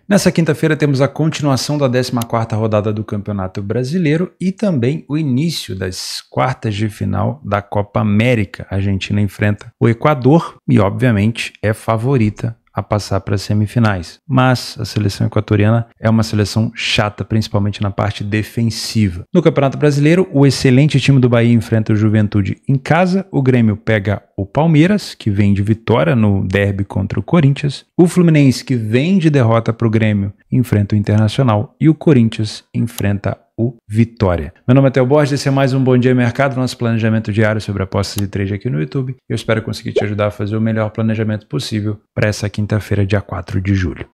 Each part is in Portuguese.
Nessa quinta-feira temos a continuação da 14ª rodada do Campeonato Brasileiro e também o início das quartas de final da Copa América. A Argentina enfrenta o Equador e, obviamente, é favorita a passar para as semifinais. Mas a seleção equatoriana é uma seleção chata, principalmente na parte defensiva. No Campeonato Brasileiro, o excelente time do Bahia enfrenta o Juventude em casa, o Grêmio pega o Palmeiras, que vem de vitória no derby contra o Corinthians, o Fluminense, que vem de derrota para o Grêmio, enfrenta o Internacional e o Corinthians enfrenta o Vitória. Meu nome é Theo Borges, esse é mais um Bom Dia Mercado, nosso planejamento diário sobre apostas de trade aqui no YouTube. Eu espero conseguir te ajudar a fazer o melhor planejamento possível para essa quinta-feira, dia 4 de julho.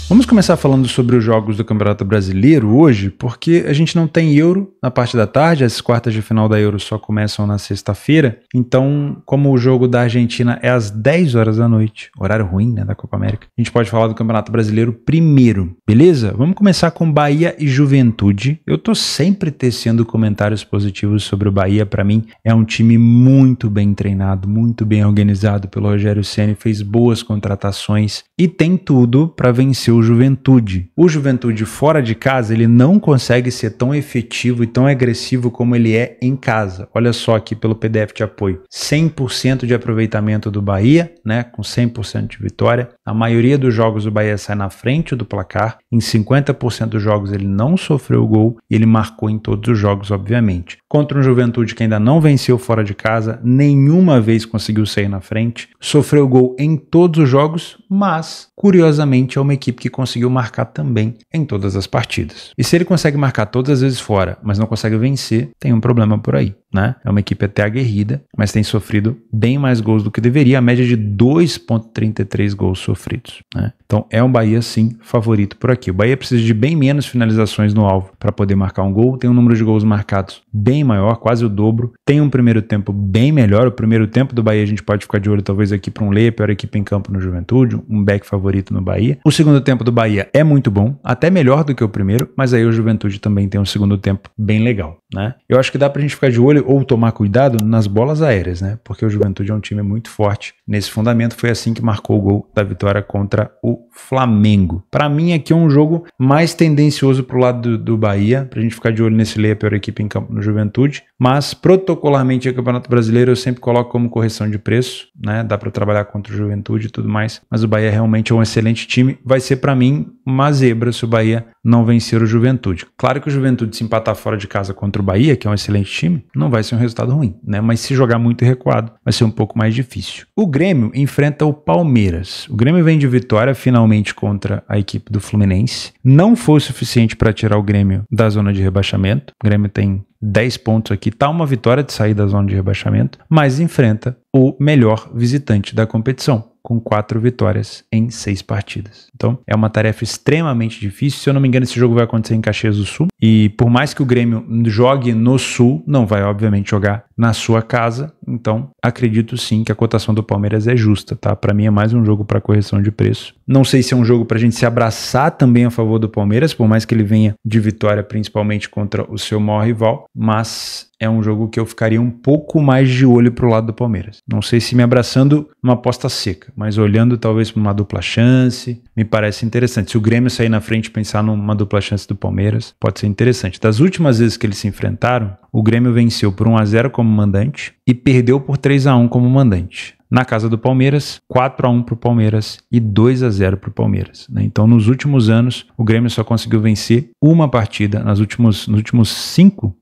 Vamos começar falando sobre os jogos do Campeonato Brasileiro hoje, porque a gente não tem Euro na parte da tarde, as quartas de final da Euro só começam na sexta-feira, então como o jogo da Argentina é às 10 horas da noite, horário ruim, né, da Copa América, a gente pode falar do Campeonato Brasileiro primeiro, beleza? Vamos começar com Bahia e Juventude. Eu tô sempre tecendo comentários positivos sobre o Bahia, para mim é um time muito bem treinado, muito bem organizado pelo Rogério Ceni, fez boas contratações e tem tudo para vencer o Juventude. O Juventude fora de casa, ele não consegue ser tão efetivo e tão agressivo como ele é em casa. Olha só aqui pelo PDF de apoio. 100% de aproveitamento do Bahia, né, com 100% de vitória. A maioria dos jogos o Bahia sai na frente do placar. Em 50% dos jogos ele não sofreu gol e ele marcou em todos os jogos, obviamente. Contra um Juventude que ainda não venceu fora de casa, nenhuma vez conseguiu sair na frente. Sofreu gol em todos os jogos, mas, curiosamente, é uma equipe que conseguiu marcar também em todas as partidas. E se ele consegue marcar todas as vezes fora, mas não consegue vencer, tem um problema por aí, né? É uma equipe até aguerrida, mas tem sofrido bem mais gols do que deveria, a média de 2,33 gols sofridos, né? Então é um Bahia, sim, favorito por aqui. O Bahia precisa de bem menos finalizações no alvo para poder marcar um gol, tem um número de gols marcados bem maior, quase o dobro, tem um primeiro tempo bem melhor. O primeiro tempo do Bahia a gente pode ficar de olho talvez aqui para um Lê, pior equipe em campo no Juventude, um back favorito no Bahia. O segundo tempo do Bahia é muito bom, até melhor do que o primeiro, mas aí o Juventude também tem um segundo tempo bem legal, né? Eu acho que dá pra gente ficar de olho ou tomar cuidado nas bolas aéreas, né? Porque o Juventude é um time muito forte nesse fundamento, foi assim que marcou o gol da vitória contra o Flamengo. Pra mim aqui é um jogo mais tendencioso pro lado do Bahia, pra gente ficar de olho nesse Lê, a pior equipe em campo no Juventude, mas protocolarmente o Campeonato Brasileiro eu sempre coloco como correção de preço, né? Dá pra trabalhar contra o Juventude e tudo mais, mas o Bahia realmente é um excelente time, vai ser pra mim uma zebra se o Bahia não vencer o Juventude. Claro que o Juventude se empatar fora de casa contra o Bahia, que é um excelente time, não vai ser um resultado ruim, né? Mas se jogar muito recuado, vai ser um pouco mais difícil. O Grêmio enfrenta o Palmeiras. O Grêmio vem de vitória finalmente contra a equipe do Fluminense. Não foi o suficiente para tirar o Grêmio da zona de rebaixamento. O Grêmio tem 10 pontos aqui, tá uma vitória de sair da zona de rebaixamento, mas enfrenta o melhor visitante da competição, com 4 vitórias em 6 partidas. Então, é uma tarefa extremamente difícil. Se eu não me engano, esse jogo vai acontecer em Caxias do Sul. E por mais que o Grêmio jogue no Sul, não vai, obviamente, jogar na sua casa. Então, acredito sim que a cotação do Palmeiras é justa, tá? Para mim é mais um jogo para correção de preço. Não sei se é um jogo para a gente se abraçar também a favor do Palmeiras, por mais que ele venha de vitória, principalmente contra o seu maior rival, mas é um jogo que eu ficaria um pouco mais de olho pro lado do Palmeiras. Não sei se me abraçando uma aposta seca, mas olhando talvez para uma dupla chance, me parece interessante. Se o Grêmio sair na frente e pensar numa dupla chance do Palmeiras, pode ser interessante. Das últimas vezes que eles se enfrentaram, o Grêmio venceu por 1-0 como mandante e perdeu por 3-1 como mandante. Na casa do Palmeiras, 4-1 para o Palmeiras e 2-0 para o Palmeiras, né? Então, nos últimos anos, o Grêmio só conseguiu vencer uma partida nos últimos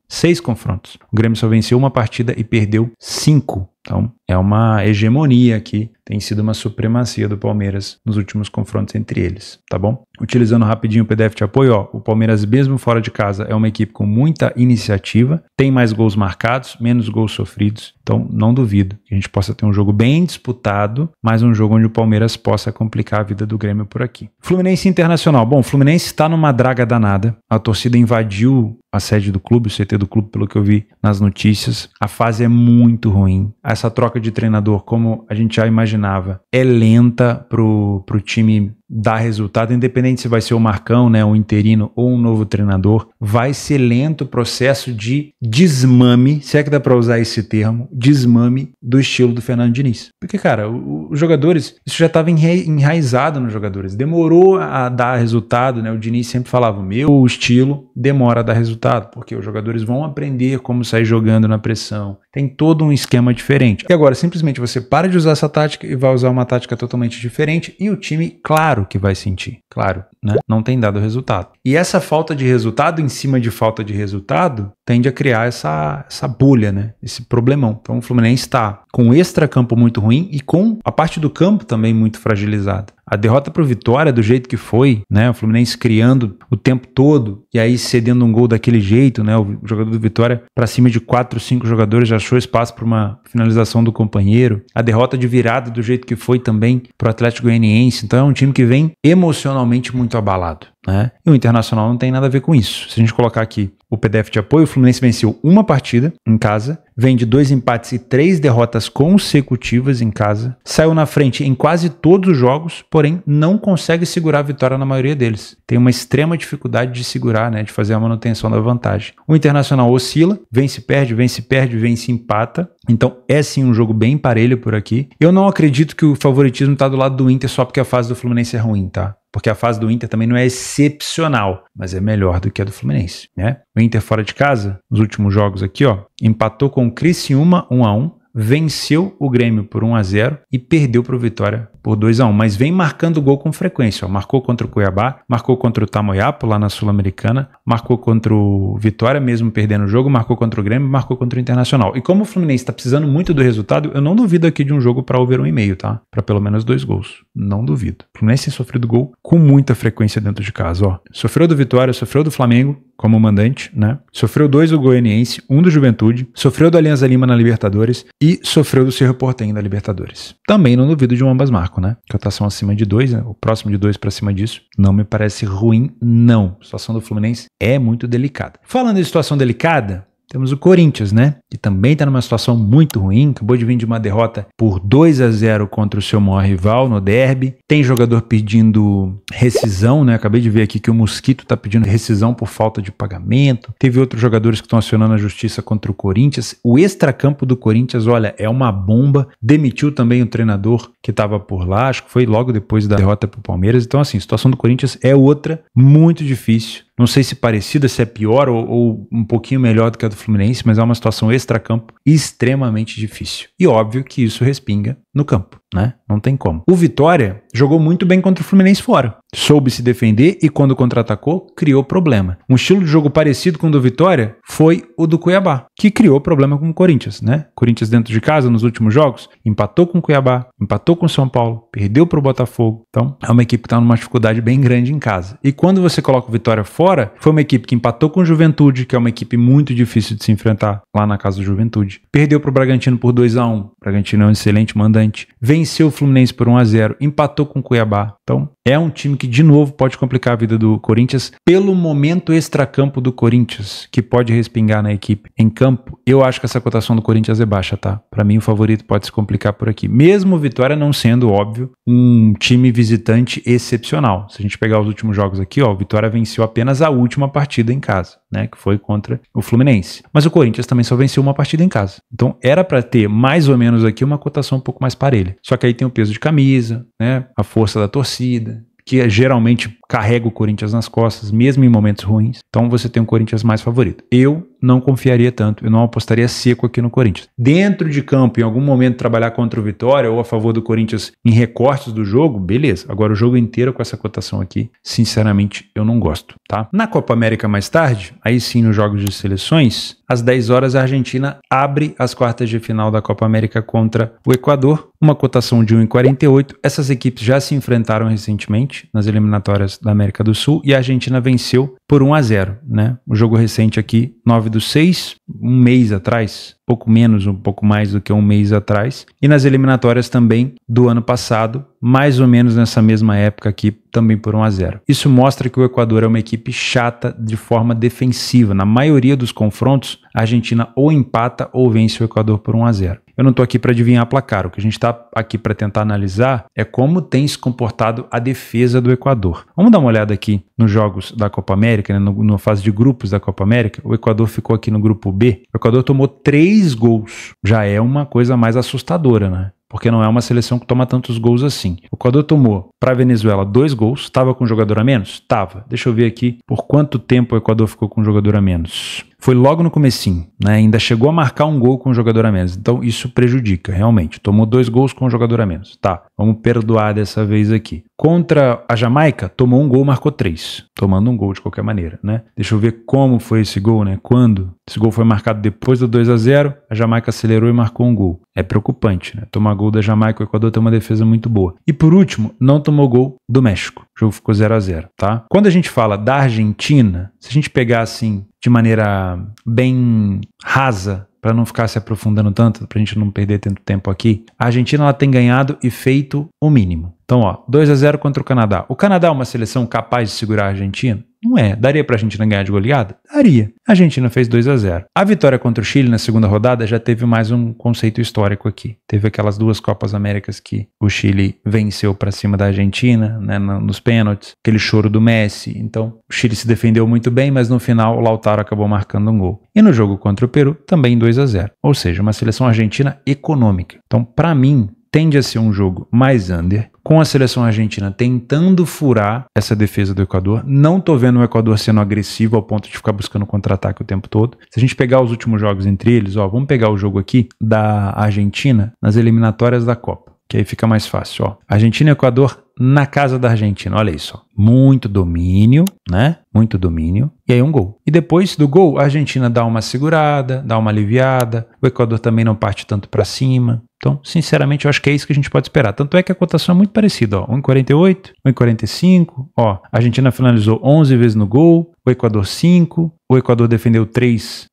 6 confrontos. O Grêmio só venceu uma partida e perdeu 5. Então, é uma hegemonia aqui, tem sido uma supremacia do Palmeiras nos últimos confrontos entre eles, tá bom? Utilizando rapidinho o PDF de apoio, ó, o Palmeiras mesmo fora de casa é uma equipe com muita iniciativa, tem mais gols marcados, menos gols sofridos, então não duvido que a gente possa ter um jogo bem disputado, mas um jogo onde o Palmeiras possa complicar a vida do Grêmio por aqui. Fluminense Internacional, bom, o Fluminense está numa draga danada, a torcida invadiu a sede do clube, o CT do clube, pelo que eu vi nas notícias, a fase é muito ruim, essa troca de treinador, como a gente já imaginava, é lenta pro time dar resultado, independente se vai ser o Marcão, né, um interino ou um novo treinador, vai ser lento o processo de desmame, se é que dá para usar esse termo, desmame do estilo do Fernando Diniz. Porque, cara, os jogadores, isso já estava enraizado nos jogadores, demorou a dar resultado, né? O Diniz sempre falava, o meu estilo demora a dar resultado, porque os jogadores vão aprender como sair jogando na pressão, tem todo um esquema diferente. E agora, simplesmente você para de usar essa tática e vai usar uma tática totalmente diferente e o time, claro que vai sentir, claro, né? Não tem dado resultado. E essa falta de resultado em cima de falta de resultado tende a criar essa bolha, né? Esse problemão. Então o Fluminense está com o extracampo muito ruim e com a parte do campo também muito fragilizada. A derrota para o Vitória, do jeito que foi, né? O Fluminense criando o tempo todo e aí cedendo um gol daquele jeito, né? O jogador do Vitória, para cima de 4, 5 jogadores, já achou espaço para uma finalização do companheiro. A derrota de virada, do jeito que foi também para o Atlético Goianiense. Então é um time que vem emocionalmente muito abalado, né? E o Internacional não tem nada a ver com isso. Se a gente colocar aqui o PDF de apoio, o Fluminense venceu uma partida em casa, vem de 2 empates e 3 derrotas consecutivas em casa, saiu na frente em quase todos os jogos, porém não consegue segurar a vitória na maioria deles. Tem uma extrema dificuldade de segurar, né, de fazer a manutenção da vantagem. O Internacional oscila, vence, perde, vence, empata. Então é sim um jogo bem parelho por aqui. Eu não acredito que o favoritismo está do lado do Inter só porque a fase do Fluminense é ruim, tá? Porque a fase do Inter também não é excepcional, mas é melhor do que a do Fluminense, né? O Inter fora de casa, nos últimos jogos aqui, ó, empatou com o Criciúma 1-1, venceu o Grêmio por 1-0 e perdeu para o Vitória por 2-1, mas vem marcando gol com frequência, ó. Marcou contra o Cuiabá, marcou contra o Tamoiapo lá na Sul-Americana, marcou contra o Vitória mesmo perdendo o jogo, marcou contra o Grêmio, marcou contra o Internacional. E como o Fluminense está precisando muito do resultado, eu não duvido aqui de um jogo para over 1,5, tá? Para pelo menos 2 gols. Não duvido. O Fluminense tem sofrido gol com muita frequência dentro de casa, ó. Sofreu do Vitória, sofreu do Flamengo como mandante, né? Sofreu 2 do Goianiense, 1 do Juventude, sofreu do Alianza Lima na Libertadores e sofreu do Cerro Porteño na Libertadores. Também não duvido de um ambas marcam, né? Cotação acima de 2, né? O próximo de 2 para cima disso. Não me parece ruim, não. A situação do Fluminense é muito delicada. Falando em situação delicada, temos o Corinthians, né? Que também está numa situação muito ruim. Acabou de vir de uma derrota por 2-0 contra o seu maior rival no derby. Tem jogador pedindo rescisão, né? Acabei de ver aqui que o Mosquito está pedindo rescisão por falta de pagamento. Teve outros jogadores que estão acionando a justiça contra o Corinthians. O extracampo do Corinthians, olha, é uma bomba. Demitiu também o treinador que estava por lá. Acho que foi logo depois da derrota para o Palmeiras. Então, assim, a situação do Corinthians é outra, muito difícil. Não sei se parecida, se é pior ou um pouquinho melhor do que a do Fluminense, mas é uma situação extracampo extremamente difícil. E óbvio que isso respinga no campo, né? Não tem como. O Vitória jogou muito bem contra o Fluminense fora. Soube se defender e quando contra-atacou, criou problema. Um estilo de jogo parecido com o do Vitória foi o do Cuiabá, que criou problema com o Corinthians, né? Corinthians dentro de casa nos últimos jogos, empatou com o Cuiabá, empatou com o São Paulo, perdeu para o Botafogo. Então, é uma equipe que está numa dificuldade bem grande em casa. E quando você coloca o Vitória fora, foi uma equipe que empatou com o Juventude, que é uma equipe muito difícil de se enfrentar lá na casa do Juventude. Perdeu para o Bragantino por 2-1. O Bragantino é um excelente mandante. Venceu o Fluminense por 1-0. Empatou com o Cuiabá. Então, é um time que, de novo, pode complicar a vida do Corinthians pelo momento extracampo do Corinthians, que pode respingar na equipe. Em campo, eu acho que essa cotação do Corinthians é baixa, tá? Para mim, o favorito pode se complicar por aqui. Mesmo o Vitória não sendo, óbvio, um time visitante excepcional. Se a gente pegar os últimos jogos aqui, ó, o Vitória venceu apenas a última partida em casa, né? Que foi contra o Fluminense. Mas o Corinthians também só venceu uma partida em casa. Então, era para ter mais ou menos aqui uma cotação um pouco mais parelha. Só que aí tem o peso de camisa, né? A força da torcida, que geralmente carrega o Corinthians nas costas, mesmo em momentos ruins. Então você tem um Corinthians mais favorito. Eu não confiaria tanto, eu não apostaria seco aqui no Corinthians. Dentro de campo, em algum momento, trabalhar contra o Vitória ou a favor do Corinthians em recortes do jogo, beleza. Agora o jogo inteiro com essa cotação aqui, sinceramente, eu não gosto, tá? Na Copa América mais tarde, aí sim nos jogos de seleções, às 10 horas a Argentina abre as quartas de final da Copa América contra o Equador, uma cotação de 1,48. Essas equipes já se enfrentaram recentemente nas eliminatórias da América do Sul e a Argentina venceu por 1-0, né? O jogo recente aqui, 9/6, um mês atrás, pouco menos, um pouco mais do que um mês atrás. E nas eliminatórias também do ano passado, mais ou menos nessa mesma época aqui, também por 1-0. Isso mostra que o Equador é uma equipe chata de forma defensiva. Na maioria dos confrontos, a Argentina ou empata ou vence o Equador por 1-0. eu não tô aqui para adivinhar placar. O que a gente tá aqui para tentar analisar é como tem se comportado a defesa do Equador. Vamos dar uma olhada aqui nos jogos da Copa América, né? Na fase de grupos da Copa América. O Equador ficou aqui no grupo B. O Equador tomou 3 gols. Já é uma coisa mais assustadora, né? Porque não é uma seleção que toma tantos gols assim. O Equador tomou para a Venezuela 2 gols. Estava com um jogador a menos? Tava. Deixa eu ver aqui por quanto tempo o Equador ficou com um jogador a menos. Foi logo no comecinho, né? Ainda chegou a marcar um gol com um jogador a menos. Então isso prejudica, realmente. Tomou 2 gols com um jogador a menos. Tá, vamos perdoar dessa vez aqui. Contra a Jamaica, tomou um gol, marcou 3. Tomando um gol de qualquer maneira, né? Deixa eu ver como foi esse gol, né? Quando? Esse gol foi marcado depois do 2-0, a Jamaica acelerou e marcou um gol. É preocupante, né? Tomar gol da Jamaica, o Equador tem uma defesa muito boa. E por último, não tomou gol do México. O jogo ficou 0-0, tá? Quando a gente fala da Argentina, se a gente pegar assim de maneira bem rasa, para não ficar se aprofundando tanto, para a gente não perder tanto tempo aqui, a Argentina ela tem ganhado e feito o mínimo. Então, ó, 2-0 contra o Canadá. O Canadá é uma seleção capaz de segurar a Argentina? Não é. Daria pra Argentina ganhar de goleada? Daria. A Argentina fez 2-0. A vitória contra o Chile na segunda rodada já teve mais um conceito histórico aqui. Teve aquelas 2 Copas Américas que o Chile venceu pra cima da Argentina, né, nos pênaltis, aquele choro do Messi. Então, o Chile se defendeu muito bem, mas no final o Lautaro acabou marcando um gol. E no jogo contra o Peru, também 2-0. Ou seja, uma seleção argentina econômica. Então, pra mim, tende a ser um jogo mais under, com a seleção argentina tentando furar essa defesa do Equador. Não tô vendo o Equador sendo agressivo ao ponto de ficar buscando contra-ataque o tempo todo. Se a gente pegar os últimos jogos entre eles, ó, vamos pegar o jogo aqui da Argentina nas eliminatórias da Copa, que aí fica mais fácil, ó. Argentina e Equador na casa da Argentina, olha isso, ó. Muito domínio, né? Muito domínio. E aí um gol. E depois do gol, a Argentina dá uma segurada, dá uma aliviada. O Equador também não parte tanto para cima. Então, sinceramente, eu acho que é isso que a gente pode esperar. Tanto é que a cotação é muito parecida, ó. 1,48, 1,45. Ó, a Argentina finalizou 11 vezes no gol, o Equador 5. O Equador defendeu 3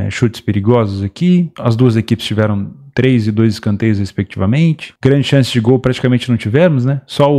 chutes perigosos aqui. As duas equipes tiveram 3 e 2 escanteios respectivamente. Grande chance de gol praticamente não tivemos, né? Só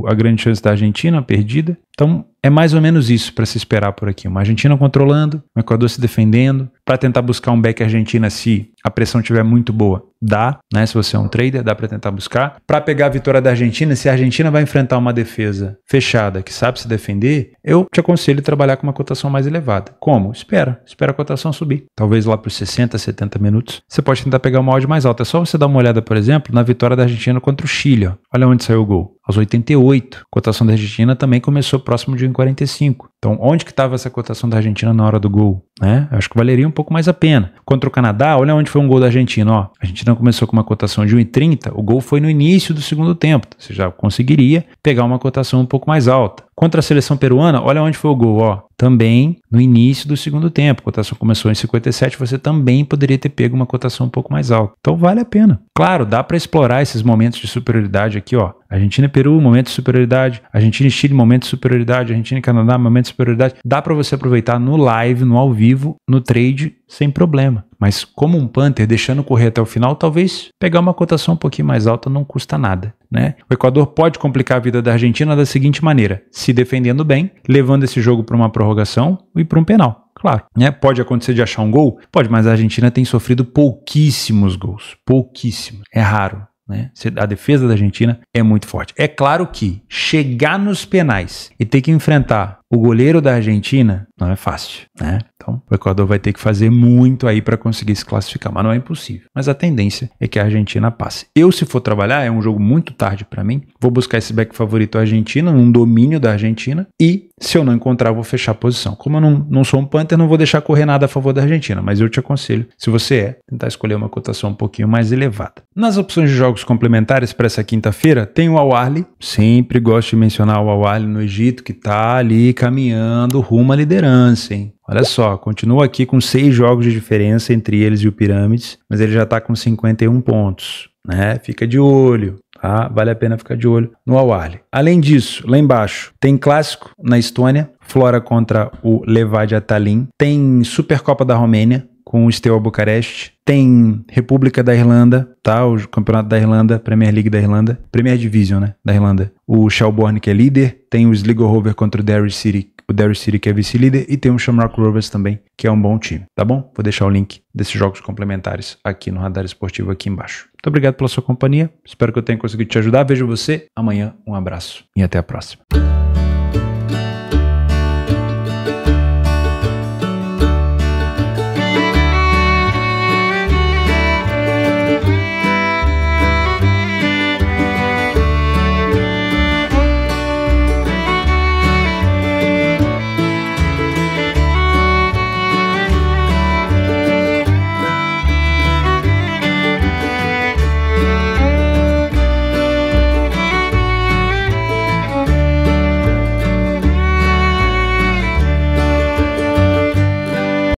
a grande chance da Argentina perdida. Então, é mais ou menos isso para se esperar por aqui. Uma Argentina controlando, o Equador se defendendo, para tentar buscar um back Argentina se a pressão estiver muito boa. Dá, né? Se você é um trader, dá para tentar buscar. Para pegar a vitória da Argentina, se a Argentina vai enfrentar uma defesa fechada, que sabe se defender, eu te aconselho a trabalhar com uma cotação mais elevada. Como? Espera a cotação subir. Talvez lá para os 60, 70 minutos, você pode tentar pegar uma odd mais alta. É só você dar uma olhada, por exemplo, na vitória da Argentina contra o Chile. Ó. Olha onde saiu o gol. Aos 88. A cotação da Argentina também começou próximo de 1,45. Então, onde que estava essa cotação da Argentina na hora do gol? Né? Eu acho que valeria um pouco mais a pena. Contra o Canadá, olha onde foi um gol da Argentina. Ó. A Argentina começou com uma cotação de 1,30. O gol foi no início do segundo tempo. Você já conseguiria pegar uma cotação um pouco mais alta. Contra a seleção peruana, olha onde foi o gol. Ó. Também no início do segundo tempo. A cotação começou em 57. Você também poderia ter pego uma cotação um pouco mais alta. Então, vale a pena. Claro, dá para explorar esses momentos de superioridade aqui. Ó. Argentina e Peru, momento de superioridade. Argentina e Chile, momento de superioridade. Argentina e Canadá, momento de superioridade. Dá para você aproveitar no live, no ao vivo, no trade, sem problema. Mas como um punter, deixando correr até o final, talvez pegar uma cotação um pouquinho mais alta não custa nada, né? O Equador pode complicar a vida da Argentina da seguinte maneira: se defendendo bem, levando esse jogo para uma prorrogação e para um penal. Claro, né? Pode acontecer de achar um gol? Pode, mas a Argentina tem sofrido pouquíssimos gols. Pouquíssimos. É raro. Né? A defesa da Argentina é muito forte. É claro que chegar nos penais e ter que enfrentar o goleiro da Argentina não é fácil, né? Então o Equador vai ter que fazer muito aí para conseguir se classificar, mas não é impossível. Mas a tendência é que a Argentina passe. Eu, se for trabalhar, é um jogo muito tarde para mim, vou buscar esse back favorito Argentina, num domínio da Argentina, e se eu não encontrar, eu vou fechar a posição. Como eu não sou um punter, não vou deixar correr nada a favor da Argentina, mas eu te aconselho, se você tentar escolher uma cotação um pouquinho mais elevada. Nas opções de jogos complementares para essa quinta-feira, tem o Al-Ahly. Sempre gosto de mencionar o Al-Ahly no Egito, que tá ali caminhando rumo à liderança, hein? Olha só, continua aqui com 6 jogos de diferença entre eles e o Pirâmides, mas ele já está com 51 pontos, né? Fica de olho, tá? Vale a pena ficar de olho no Al-Ahly. Além disso, lá embaixo, tem clássico na Estônia, Flora contra o Levadia Tallinn, tem Supercopa da Romênia com o Steaua Bucareste, tem República da Irlanda, tá? O Campeonato da Irlanda, Premier League da Irlanda, Premier Division, né? Da Irlanda. O Shelbourne, que é líder, tem o Sligo Rovers contra o Derry City o Derry City, que é vice-líder, e tem o Shamrock Rovers também, que é um bom time, tá bom? Vou deixar o link desses jogos complementares aqui no Radar Esportivo aqui embaixo. Muito obrigado pela sua companhia, espero que eu tenha conseguido te ajudar. Vejo você amanhã, um abraço e até a próxima.